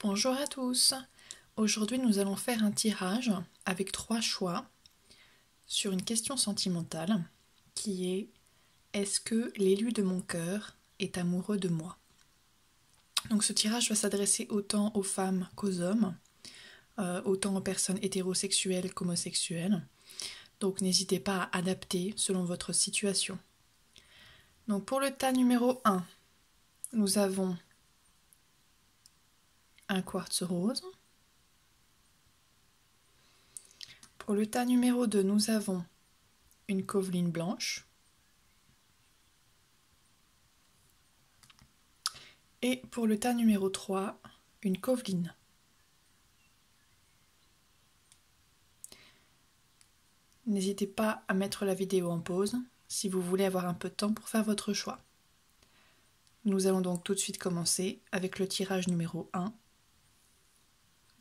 Bonjour à tous. Aujourd'hui, nous allons faire un tirage avec 3 choix sur une question sentimentale qui est: est-ce que l'élu de mon cœur est amoureux de moi? Donc ce tirage va s'adresser autant aux femmes qu'aux hommes, autant aux personnes hétérosexuelles qu'homosexuelles. Donc n'hésitez pas à adapter selon votre situation. Donc pour le tas numéro 1, nous avons un quartz rose. Pour le tas numéro 2, nous avons une coveline blanche. Et pour le tas numéro 3, une coveline. N'hésitez pas à mettre la vidéo en pause si vous voulez avoir un peu de temps pour faire votre choix. Nous allons donc tout de suite commencer avec le tirage numéro 1,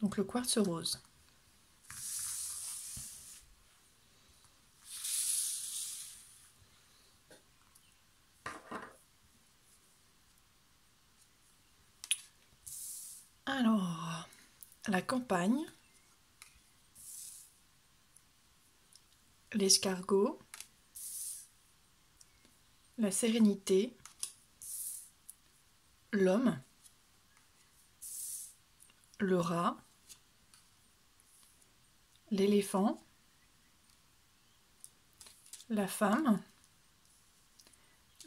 donc le quartz rose. Alors, la campagne, l'escargot, la sérénité, l'homme, le rat, l'éléphant, la femme,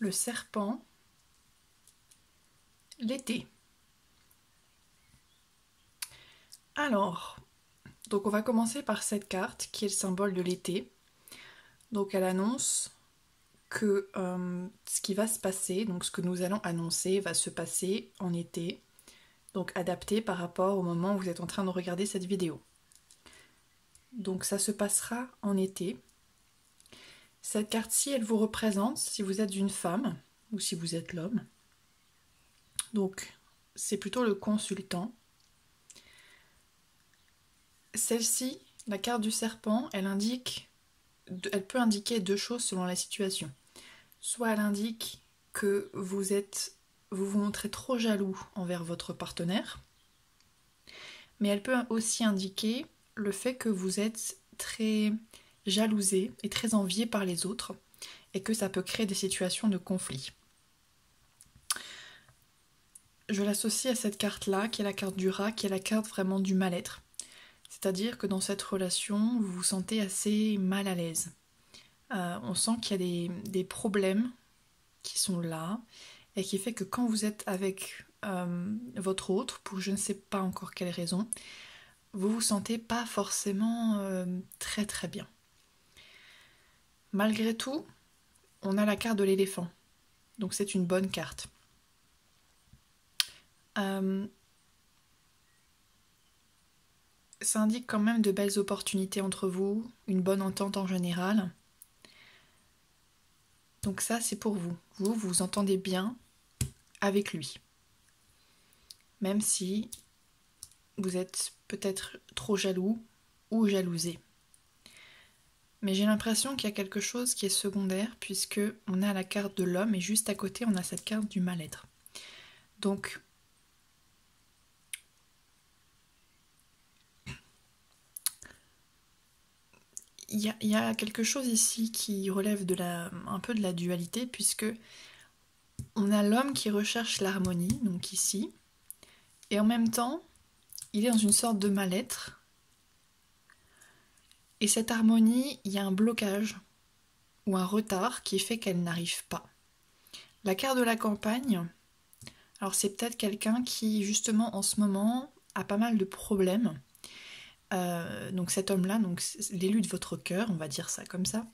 le serpent, l'été. Alors, donc on va commencer par cette carte qui est le symbole de l'été. Donc elle annonce que ce qui va se passer, donc ce que nous allons annoncer va se passer en été, donc adapté par rapport au moment où vous êtes en train de regarder cette vidéo. Donc ça se passera en été. Cette carte-ci, elle vous représente si vous êtes une femme ou si vous êtes l'homme. Donc c'est plutôt le consultant. Celle-ci, la carte du serpent, elle peut indiquer deux choses selon la situation. Soit elle indique que vous vous montrez trop jaloux envers votre partenaire, mais elle peut aussi indiquer le fait que vous êtes très jalousé et très envié par les autres et que ça peut créer des situations de conflit. Je l'associe à cette carte-là, qui est la carte du rat, qui est la carte vraiment du mal-être. C'est-à-dire que dans cette relation, vous vous sentez assez mal à l'aise. On sent qu'il y a des problèmes qui sont là et qui fait que quand vous êtes avec votre autre, pour je ne sais pas encore quelle raison, vous vous sentez pas forcément très très bien. Malgré tout, on a la carte de l'éléphant, donc c'est une bonne carte. Ça indique quand même de belles opportunités entre vous, une bonne entente en général. Donc ça, c'est pour vous. Vous vous entendez bien avec lui. Même si vous êtes peut-être trop jaloux ou jalousé. Mais j'ai l'impression qu'il y a quelque chose qui est secondaire puisque on a la carte de l'homme et juste à côté, on a cette carte du mal-être. Donc, il y a quelque chose ici qui relève un peu de la dualité, puisque on a l'homme qui recherche l'harmonie, donc ici, et en même temps, il est dans une sorte de mal-être. Et cette harmonie, il y a un blocage ou un retard qui fait qu'elle n'arrive pas. La carte de la campagne, alors c'est peut-être quelqu'un qui, justement, en ce moment, a pas mal de problèmes. Donc cet homme-là, donc l'élu de votre cœur, on va dire ça comme ça,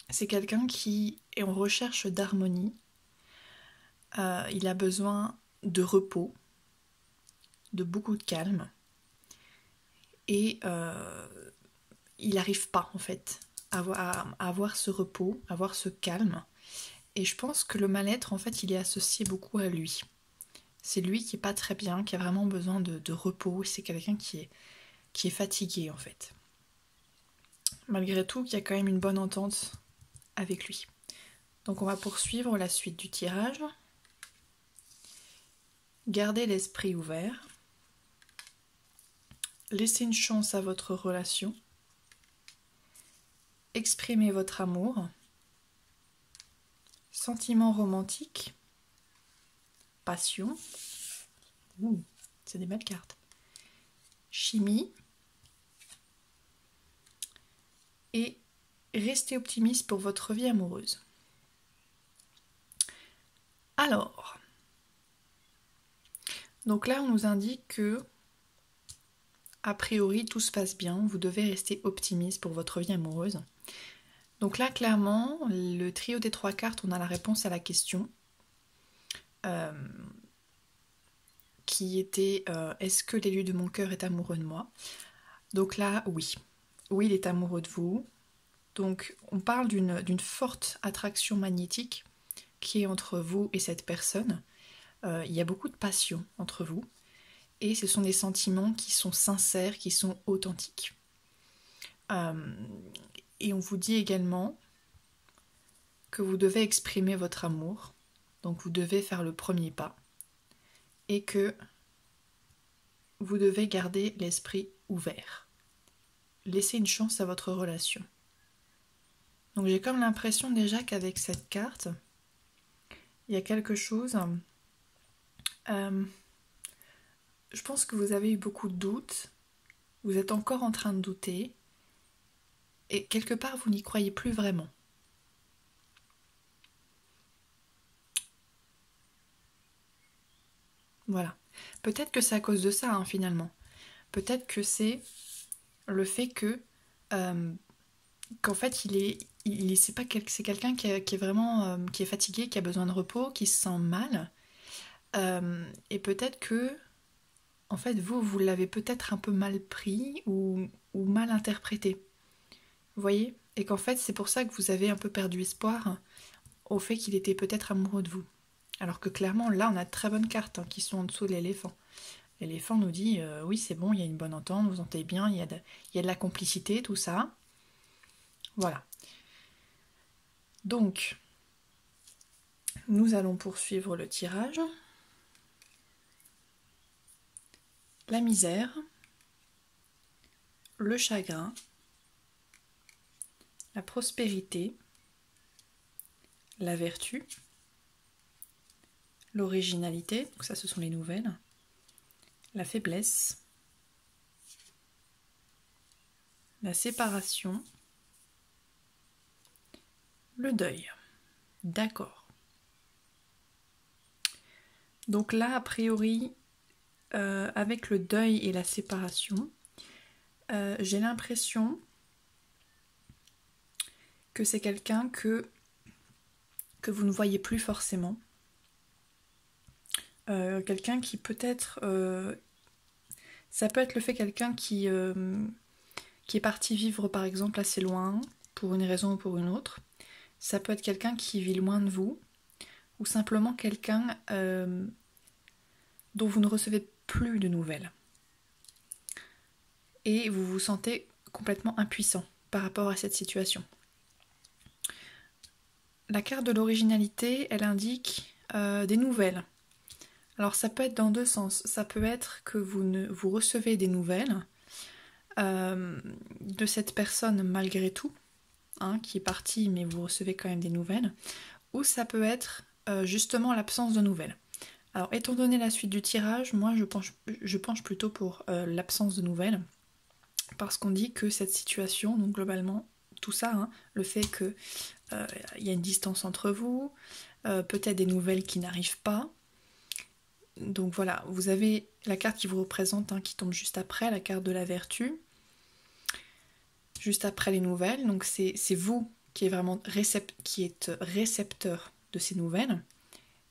c'est quelqu'un qui est en recherche d'harmonie. Il a besoin de repos, de beaucoup de calme, et il n'arrive pas en fait à avoir ce repos, à avoir ce calme. Et je pense que le mal-être, en fait, il est associé beaucoup à lui. C'est lui qui est pas très bien, qui a vraiment besoin de repos. C'est quelqu'un qui est fatigué en fait. Malgré tout, il y a quand même une bonne entente avec lui. Donc on va poursuivre la suite du tirage. Gardez l'esprit ouvert. laissez une chance à votre relation. Exprimez votre amour. Sentiment romantique. Passion. Ouh, c'est des belles cartes. Chimie. Et restez optimiste pour votre vie amoureuse. Alors, donc là on nous indique que a priori tout se passe bien, vous devez rester optimiste pour votre vie amoureuse. Donc là clairement, le trio des 3 cartes, on a la réponse à la question qui était est-ce que l'élu de mon cœur est amoureux de moi? Donc là oui, il est amoureux de vous. Donc on parle d'une forte attraction magnétique qui est entre vous et cette personne. Il y a beaucoup de passion entre vous et ce sont des sentiments qui sont sincères, qui sont authentiques. Et on vous dit également que vous devez exprimer votre amour, donc vous devez faire le premier pas et que vous devez garder l'esprit ouvert. Laissez une chance à votre relation. Donc j'ai comme l'impression déjà qu'avec cette carte, il y a quelque chose... je pense que vous avez eu beaucoup de doutes, vous êtes encore en train de douter, et quelque part vous n'y croyez plus vraiment. Voilà. Peut-être que c'est à cause de ça, hein, finalement. Peut-être que c'est le fait que qu'en fait c'est quelqu'un qui est vraiment qui est fatigué, qui a besoin de repos, qui se sent mal. Et peut-être que en fait vous l'avez peut-être un peu mal pris ou mal interprété. Vous voyez? Et qu'en fait c'est pour ça que vous avez un peu perdu espoir au fait qu'il était peut-être amoureux de vous. Alors que clairement là on a de très bonnes cartes qui sont en dessous de l'éléphant. L'éléphant nous dit oui c'est bon, il y a une bonne entente, vous entendez bien, il y a de la complicité, tout ça. Voilà. Donc, nous allons poursuivre le tirage. La misère, le chagrin, la prospérité, la vertu, l'originalité, donc ça ce sont les nouvelles, la faiblesse, la séparation, le deuil. D'accord. Donc là, a priori, avec le deuil et la séparation, j'ai l'impression que c'est quelqu'un que vous ne voyez plus forcément. Quelqu'un qui peut-être... ça peut être le fait quelqu'un qui est parti vivre par exemple assez loin, pour une raison ou pour une autre. Ça peut être quelqu'un qui vit loin de vous, ou simplement quelqu'un dont vous ne recevez plus de nouvelles. Et vous vous sentez complètement impuissant par rapport à cette situation. La carte de l'originalité, elle indique des nouvelles. Alors ça peut être dans 2 sens. Ça peut être que vous recevez des nouvelles de cette personne malgré tout, hein, qui est partie, mais vous recevez quand même des nouvelles. Ou ça peut être justement l'absence de nouvelles. Alors étant donné la suite du tirage, moi je penche plutôt pour l'absence de nouvelles. Parce qu'on dit que cette situation, donc globalement, tout ça, hein, le fait qu'il y a une distance entre vous, peut-être des nouvelles qui n'arrivent pas. Donc voilà, vous avez la carte qui vous représente, hein, qui tombe juste après, la carte de la vertu, juste après les nouvelles. Donc c'est vous qui êtes vraiment récepteur de ces nouvelles.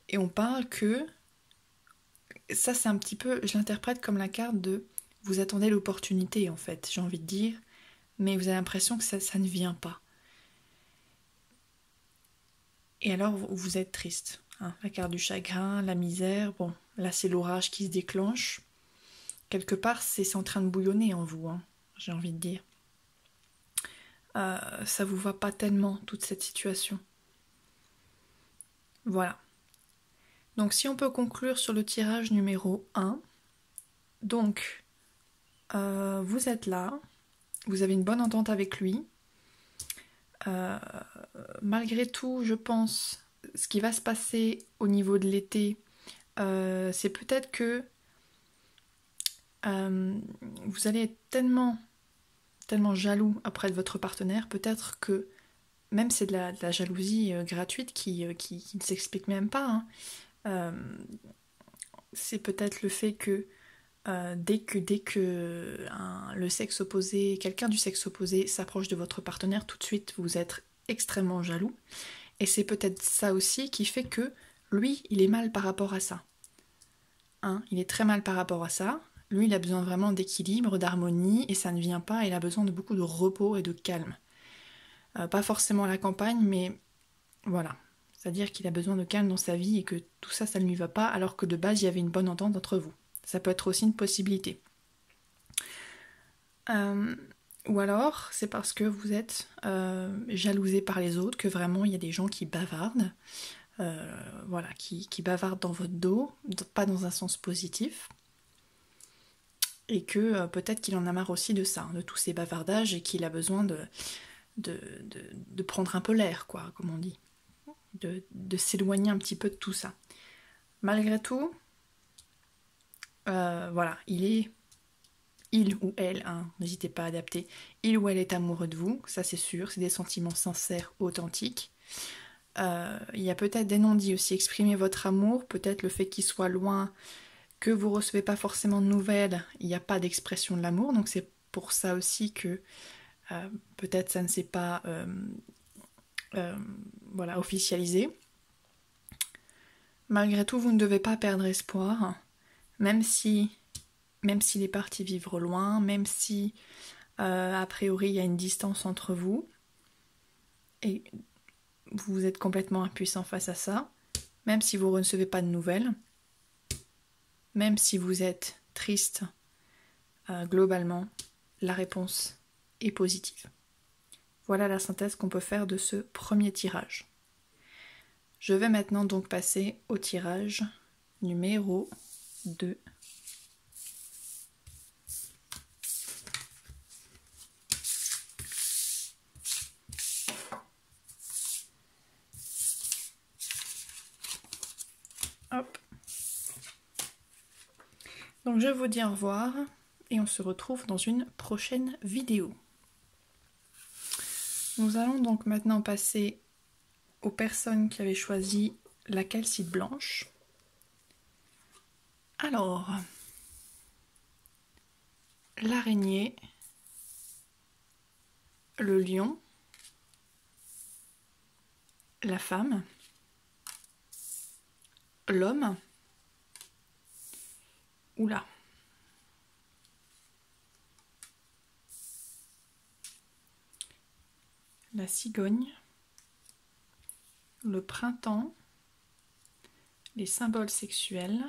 Et on parle que, ça c'est un petit peu, je l'interprète comme la carte de vous attendez l'opportunité en fait, j'ai envie de dire, mais vous avez l'impression que ça ne vient pas. Et alors vous êtes triste. Hein, la carte du chagrin, la misère, bon, là c'est l'orage qui se déclenche. Quelque part c'est en train de bouillonner en vous, hein, j'ai envie de dire. Ça vous va pas tellement toute cette situation. Voilà. Donc si on peut conclure sur le tirage numéro 1, donc vous êtes là, vous avez une bonne entente avec lui. Malgré tout, je pense, ce qui va se passer au niveau de l'été, c'est peut-être que vous allez être tellement jaloux après de votre partenaire, peut-être que même c'est de la jalousie gratuite qui ne s'explique même pas, hein. C'est peut-être le fait que dès que le sexe opposé, quelqu'un du sexe opposé s'approche de votre partenaire, tout de suite vous êtes extrêmement jaloux. Et c'est peut-être ça aussi qui fait que lui, il est mal par rapport à ça. Hein, il est très mal par rapport à ça. Lui, il a besoin vraiment d'équilibre, d'harmonie, et ça ne vient pas, il a besoin de beaucoup de repos et de calme. Pas forcément à la campagne, mais voilà. C'est-à-dire qu'il a besoin de calme dans sa vie et que tout ça, ça ne lui va pas, alors que de base, il y avait une bonne entente entre vous. Ça peut être aussi une possibilité. Ou alors, c'est parce que vous êtes jalousé par les autres, que vraiment, il y a des gens qui bavardent, voilà, qui bavardent dans votre dos, pas dans un sens positif. Et que peut-être qu'il en a marre aussi de ça, de tous ces bavardages, et qu'il a besoin de prendre un peu l'air, quoi, comme on dit. De s'éloigner un petit peu de tout ça. Malgré tout, voilà, il ou elle, hein, n'hésitez pas à adapter, il ou elle est amoureux de vous, ça c'est sûr, c'est des sentiments sincères, authentiques. Il y a peut-être des non-dits aussi, exprimer votre amour, peut-être le fait qu'il soit loin, que vous recevez pas forcément de nouvelles, il n'y a pas d'expression de l'amour, donc c'est pour ça aussi que peut-être ça ne s'est pas voilà, officialisé. Malgré tout, vous ne devez pas perdre espoir, même s'il est parti vivre loin, même si a priori il y a une distance entre vous, et vous êtes complètement impuissant face à ça, même si vous ne recevez pas de nouvelles, même si vous êtes triste, globalement, la réponse est positive. Voilà la synthèse qu'on peut faire de ce premier tirage. Je vais maintenant donc passer au tirage numéro 2. Hop. Donc je vous dis au revoir et on se retrouve dans une prochaine vidéo. Nous allons donc maintenant passer aux personnes qui avaient choisi la calcite blanche. Alors, l'araignée, le lion, la femme, l'homme, oula, la cigogne, le printemps, les symboles sexuels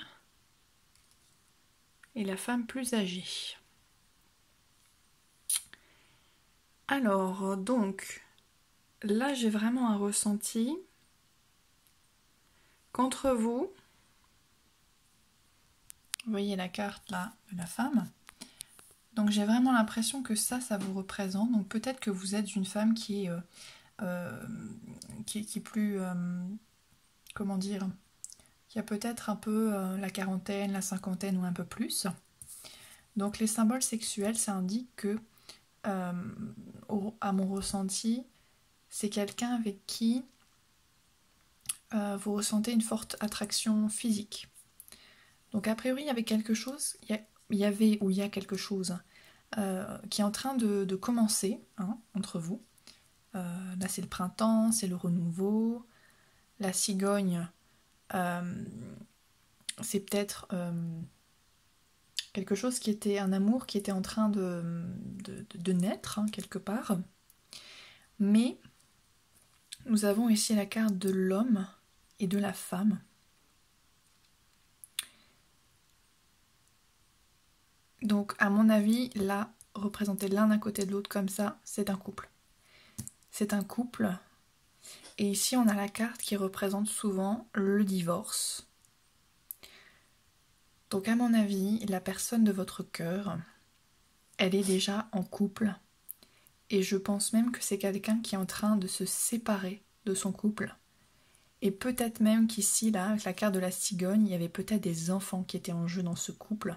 et la femme plus âgée. Alors, donc, là j'ai vraiment un ressenti qu'entre vous, vous voyez la carte là de la femme, donc j'ai vraiment l'impression que ça vous représente, donc peut-être que vous êtes une femme qui est plus, comment dire, qui a peut-être un peu la quarantaine, la cinquantaine ou un peu plus. Donc les symboles sexuels, ça indique que, à mon ressenti, c'est quelqu'un avec qui vous ressentez une forte attraction physique. Donc a priori, il y avait quelque chose, il y a quelque chose qui est en train de commencer, hein, entre vous. Là c'est le printemps, c'est le renouveau. La cigogne, c'est peut-être quelque chose qui était un amour qui était en train de naître, hein, quelque part. Mais nous avons ici la carte de l'homme et de la femme. Donc à mon avis, là, représenter l'un à côté de l'autre comme ça, c'est un couple. C'est un couple. Et ici, on a la carte qui représente souvent le divorce. Donc à mon avis, la personne de votre cœur elle est déjà en couple. Et je pense même que c'est quelqu'un qui est en train de se séparer de son couple. Et peut-être même qu'ici, là, avec la carte de la cigogne, il y avait peut-être des enfants qui étaient en jeu dans ce couple.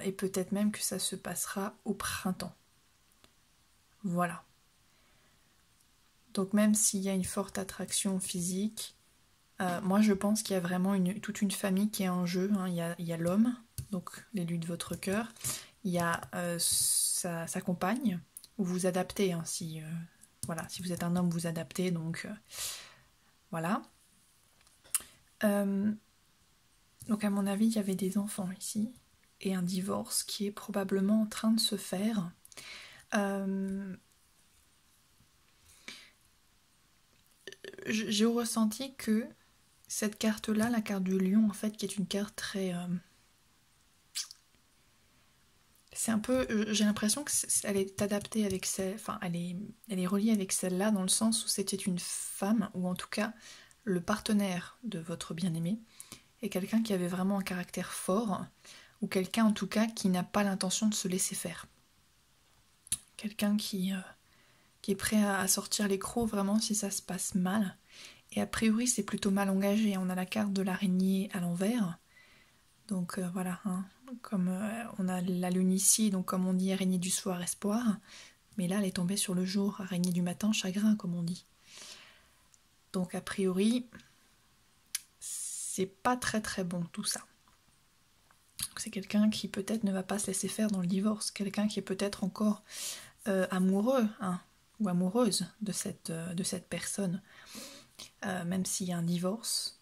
Et peut-être même que ça se passera au printemps. Voilà. Donc même s'il y a une forte attraction physique, moi je pense qu'il y a vraiment toute une famille qui est en jeu. Hein. Il y a l'homme, donc l'élu de votre cœur. Il y a sa compagne, ou vous adaptez. Hein, si vous êtes un homme, vous adaptez. Donc voilà. Donc à mon avis, il y avait des enfants ici. Et un divorce qui est probablement en train de se faire. J'ai ressenti que cette carte-là, la carte du lion, en fait, qui est une carte très... c'est un peu... j'ai l'impression qu'elle est adaptée avec celle... Enfin, elle est reliée avec celle-là, dans le sens où c'était une femme, ou en tout cas, le partenaire de votre bien-aimé, et quelqu'un qui avait vraiment un caractère fort, ou quelqu'un, en tout cas, qui n'a pas l'intention de se laisser faire. Quelqu'un qui est prêt à sortir les crocs, vraiment, si ça se passe mal. Et a priori, c'est plutôt mal engagé. On a la carte de l'araignée à l'envers. Donc voilà, hein. Comme on a la lune ici, donc comme on dit, araignée du soir, espoir. Mais là, elle est tombée sur le jour, araignée du matin, chagrin, comme on dit. Donc a priori, c'est pas très très bon tout ça. C'est quelqu'un qui peut-être ne va pas se laisser faire dans le divorce. Quelqu'un qui est peut-être encore amoureux, hein, ou amoureuse de cette personne. Même s'il y a un divorce.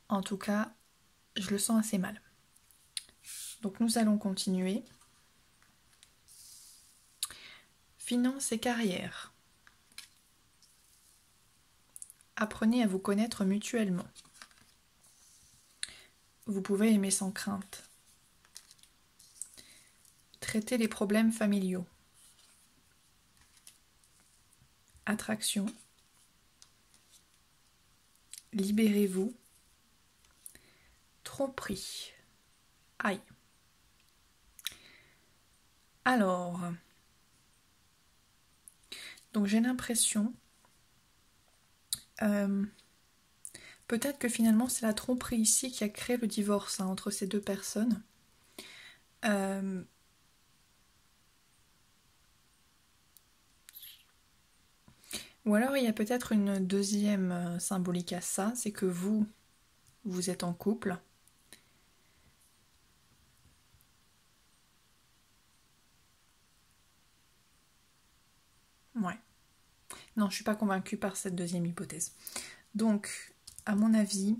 En tout cas, je le sens assez mal. Donc nous allons continuer. Finances et carrière. Apprenez à vous connaître mutuellement. Vous pouvez aimer sans crainte. Traitez les problèmes familiaux. Attraction. Libérez-vous. Tromperie. Aïe. Alors, donc j'ai l'impression, peut-être que finalement c'est la tromperie ici qui a créé le divorce, hein, entre ces deux personnes. Ou alors il y a peut-être une deuxième symbolique à ça, c'est que vous êtes en couple. Ouais. Non, je suis pas convaincue par cette deuxième hypothèse. Donc, à mon avis,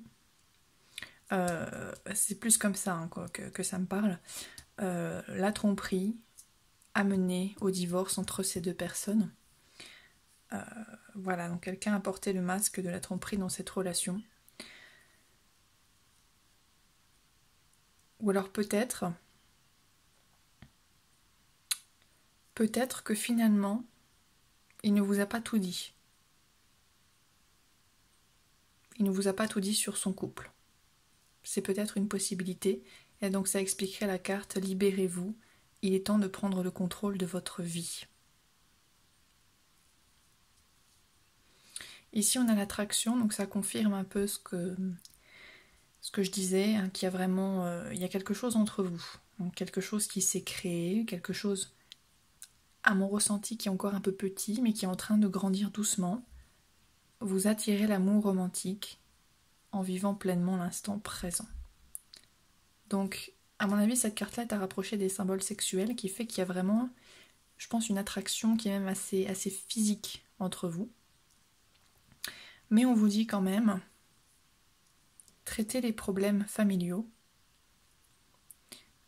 c'est plus comme ça, hein, quoi, que ça me parle. La tromperie a mené au divorce entre ces deux personnes. Voilà, donc quelqu'un a porté le masque de la tromperie dans cette relation. Ou alors peut-être que finalement, il ne vous a pas tout dit. Il ne vous a pas tout dit sur son couple. C'est peut-être une possibilité, et donc ça expliquerait la carte « Libérez-vous, il est temps de prendre le contrôle de votre vie ». Ici on a l'attraction, donc ça confirme un peu ce que je disais, hein, qu'il y a vraiment il y a quelque chose entre vous, donc quelque chose qui s'est créé, quelque chose à mon ressenti qui est encore un peu petit, mais qui est en train de grandir doucement. Vous attirez l'amour romantique en vivant pleinement l'instant présent. Donc, à mon avis, cette carte-là est à rapprocher des symboles sexuels, qui fait qu'il y a vraiment, je pense, une attraction qui est même assez physique entre vous. Mais on vous dit quand même, traitez les problèmes familiaux.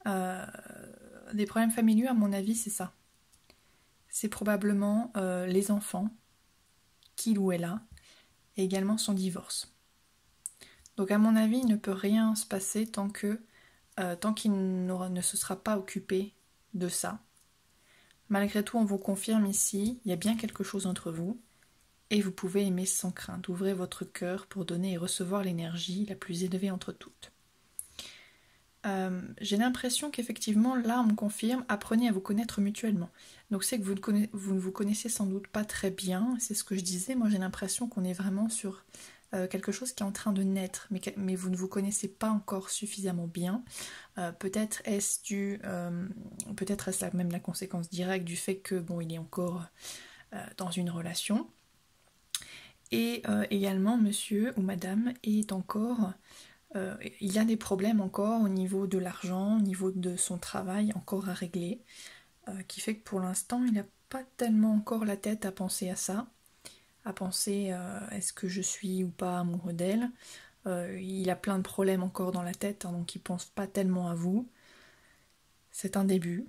Des problèmes familiaux, à mon avis, c'est ça. C'est probablement les enfants, qu'il ou elle a, et également son divorce. Donc à mon avis, il ne peut rien se passer tant qu'il ne se sera pas occupé de ça. Malgré tout, on vous confirme ici, il y a bien quelque chose entre vous, et vous pouvez aimer sans crainte. Ouvrez votre cœur pour donner et recevoir l'énergie la plus élevée entre toutes. J'ai l'impression qu'effectivement, là, on me confirme, apprenez à vous connaître mutuellement. Donc c'est que vous ne vous connaissez sans doute pas très bien, c'est ce que je disais, moi j'ai l'impression qu'on est vraiment sur quelque chose qui est en train de naître, mais vous ne vous connaissez pas encore suffisamment bien. Peut-être est-ce peut-être est-ce même la conséquence directe du fait que, bon, il est encore dans une relation. Et également, monsieur ou madame est encore... il a des problèmes encore au niveau de l'argent, au niveau de son travail encore à régler, qui fait que pour l'instant il n'a pas tellement encore la tête à penser à ça, à penser est-ce que je suis ou pas amoureux d'elle. Il a plein de problèmes encore dans la tête, hein, donc il pense pas tellement à vous. C'est un début,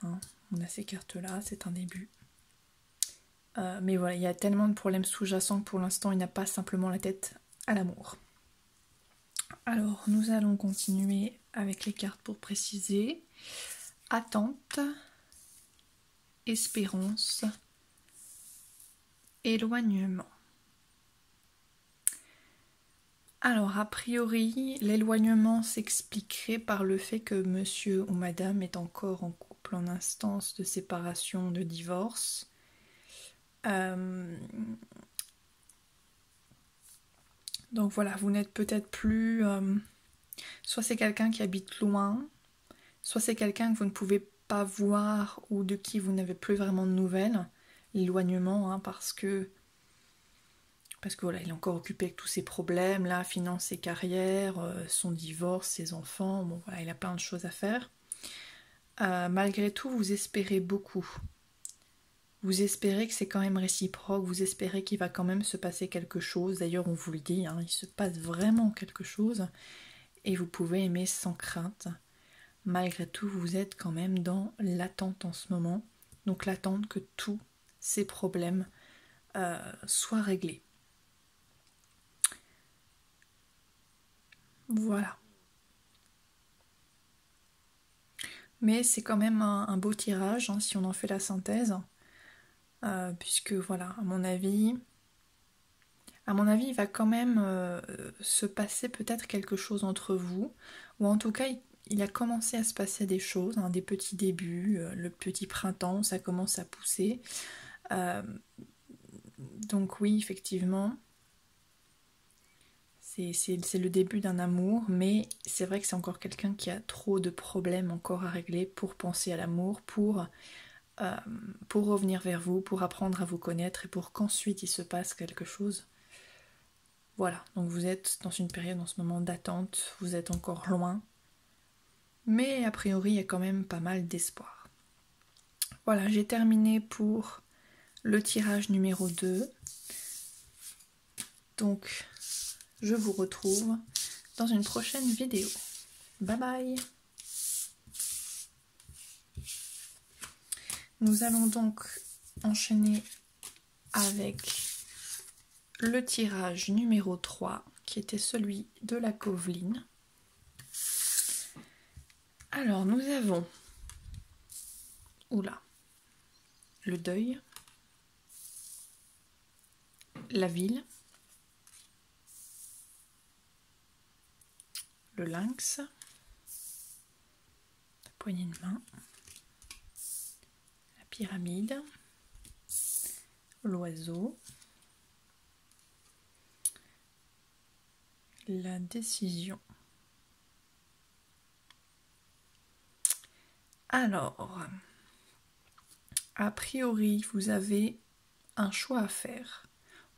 hein. On a ces cartes là, c'est un début. Mais voilà, il y a tellement de problèmes sous-jacents que pour l'instant il n'a pas simplement la tête à l'amour. Alors, nous allons continuer avec les cartes pour préciser. Attente, espérance, éloignement. Alors, a priori, l'éloignement s'expliquerait par le fait que monsieur ou madame est encore en couple en instance de séparation, de divorce. Donc voilà, vous n'êtes peut-être plus... soit c'est quelqu'un qui habite loin, soit c'est quelqu'un que vous ne pouvez pas voir ou de qui vous n'avez plus vraiment de nouvelles. L'éloignement, hein, parce que voilà, il est encore occupé avec tous ses problèmes, là, finances et carrière, son divorce, ses enfants, bon voilà, il a plein de choses à faire. Malgré tout, vous espérez beaucoup. Vous espérez que c'est quand même réciproque, vous espérez qu'il va quand même se passer quelque chose. D'ailleurs, on vous le dit, hein, il se passe vraiment quelque chose. Et vous pouvez aimer sans crainte. Malgré tout, vous êtes quand même dans l'attente en ce moment. Donc l'attente que tous ces problèmes soient réglés. Voilà. Mais c'est quand même un beau tirage, hein, si on en fait la synthèse. Puisque voilà, à mon avis, il va quand même se passer peut-être quelque chose entre vous. Ou en tout cas, il a commencé à se passer des choses, hein, des petits débuts, le petit printemps, ça commence à pousser. Donc oui, effectivement, c'est le début d'un amour, mais c'est vrai que c'est encore quelqu'un qui a trop de problèmes encore à régler pour penser à l'amour, pour revenir vers vous, pour apprendre à vous connaître et pour qu'ensuite il se passe quelque chose. Voilà, donc vous êtes dans une période en ce moment d'attente, vous êtes encore loin, mais a priori il y a quand même pas mal d'espoir. Voilà, j'ai terminé pour le tirage numéro 2. Donc, je vous retrouve dans une prochaine vidéo. Bye bye! Nous allons donc enchaîner avec le tirage numéro 3, qui était celui de la Coveline. Alors, nous avons... Oula! Le deuil, la ville, le lynx, la poignée de main, la pyramide, l'oiseau, la décision. Alors, a priori, vous avez un choix à faire,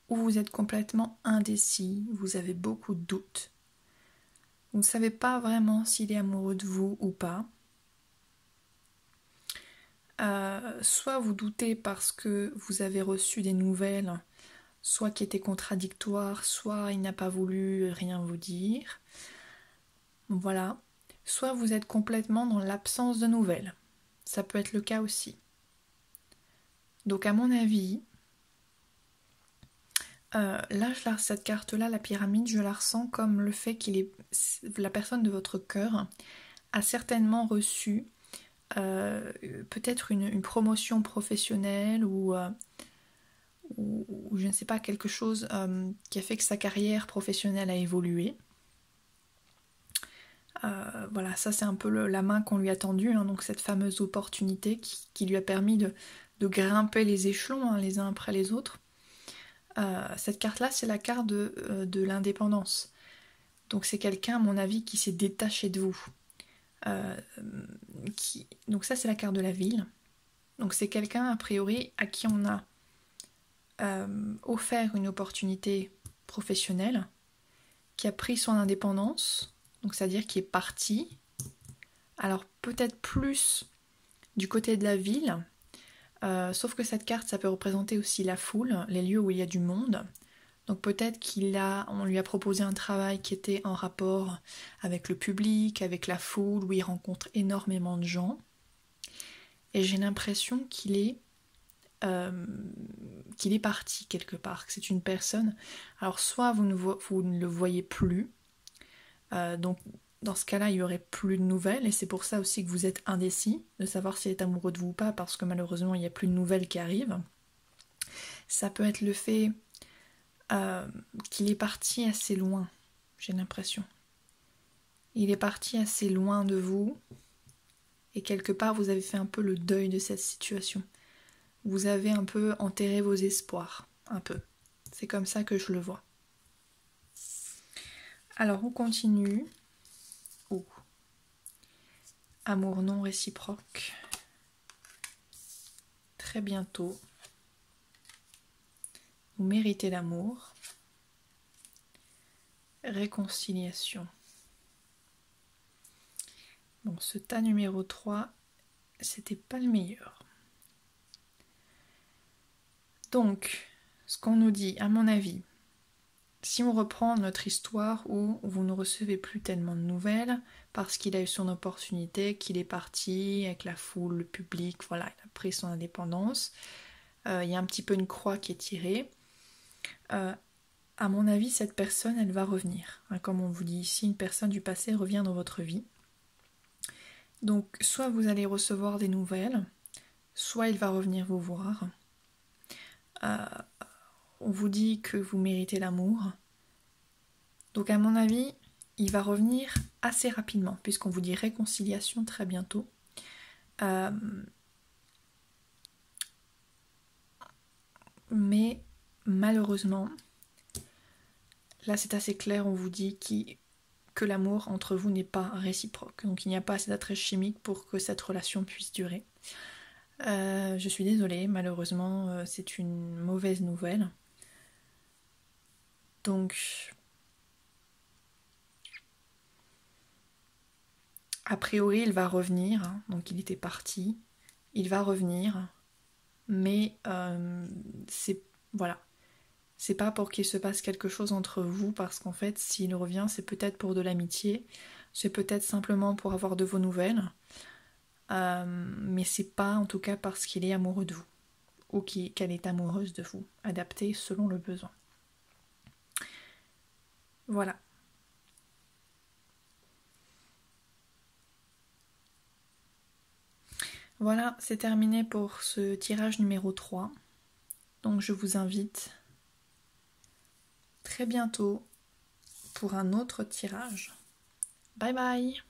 ou vous êtes complètement indécis, vous avez beaucoup de doutes. Vous ne savez pas vraiment s'il est amoureux de vous ou pas. Soit vous doutez parce que vous avez reçu des nouvelles, soit qui étaient contradictoires, soit il n'a pas voulu rien vous dire. Voilà. Soit vous êtes complètement dans l'absence de nouvelles. Ça peut être le cas aussi. Donc à mon avis, là, cette carte-là, la pyramide, je la ressens comme le fait la personne de votre cœur a certainement reçu peut-être une promotion professionnelle ou je ne sais pas, quelque chose qui a fait que sa carrière professionnelle a évolué. Voilà, ça c'est un peu la main qu'on lui a tendue, hein, donc cette fameuse opportunité qui lui a permis de grimper les échelons, hein, les uns après les autres. Cette carte-là, c'est la carte de l'indépendance. Donc c'est quelqu'un, à mon avis, qui s'est détaché de vous. Donc ça, c'est la carte de la ville. Donc c'est quelqu'un, a priori, à qui on a offert une opportunité professionnelle, qui a pris son indépendance, donc c'est-à-dire qui est parti. Alors peut-être plus du côté de la ville, sauf que cette carte, ça peut représenter aussi la foule, les lieux où il y a du monde. Donc peut-être on lui a proposé un travail qui était en rapport avec le public, avec la foule, où il rencontre énormément de gens. Et j'ai l'impression qu'il est parti quelque part, que c'est une personne. Alors soit vous ne le voyez plus, donc dans ce cas-là, il n'y aurait plus de nouvelles, et c'est pour ça aussi que vous êtes indécis, de savoir s'il est amoureux de vous ou pas, parce que malheureusement, il n'y a plus de nouvelles qui arrivent. Ça peut être le fait qu'il est parti assez loin, j'ai l'impression. Il est parti assez loin de vous, et quelque part, vous avez fait un peu le deuil de cette situation. Vous avez un peu enterré vos espoirs, un peu. C'est comme ça que je le vois. Alors, on continue. Amour non réciproque. Très bientôt. Vous méritez l'amour. Réconciliation. Bon, ce tas numéro 3, c'était pas le meilleur. Donc, ce qu'on nous dit, à mon avis, si on reprend notre histoire où vous ne recevez plus tellement de nouvelles, parce qu'il a eu son opportunité, qu'il est parti avec la foule, le public, voilà, il a pris son indépendance, il y a un petit peu une croix qui est tirée. À mon avis, cette personne, elle va revenir. Hein, comme on vous dit ici, une personne du passé revient dans votre vie. Donc, soit vous allez recevoir des nouvelles, soit il va revenir vous voir. On vous dit que vous méritez l'amour. Donc, à mon avis, il va revenir assez rapidement, puisqu'on vous dit réconciliation très bientôt. Mais malheureusement, là c'est assez clair, on vous dit que l'amour entre vous n'est pas réciproque. Donc il n'y a pas assez d'attrait chimique pour que cette relation puisse durer. Je suis désolée, malheureusement, c'est une mauvaise nouvelle. Donc, a priori, il va revenir. Hein, donc il était parti. Il va revenir. Mais voilà. C'est pas pour qu'il se passe quelque chose entre vous, parce qu'en fait, s'il revient, c'est peut-être pour de l'amitié. C'est peut-être simplement pour avoir de vos nouvelles. Mais c'est pas en tout cas parce qu'il est amoureux de vous. Ou qu'elle est amoureuse de vous. Adapté selon le besoin. Voilà. Voilà, c'est terminé pour ce tirage numéro 3. Donc je vous invite très bientôt pour un autre tirage. Bye bye!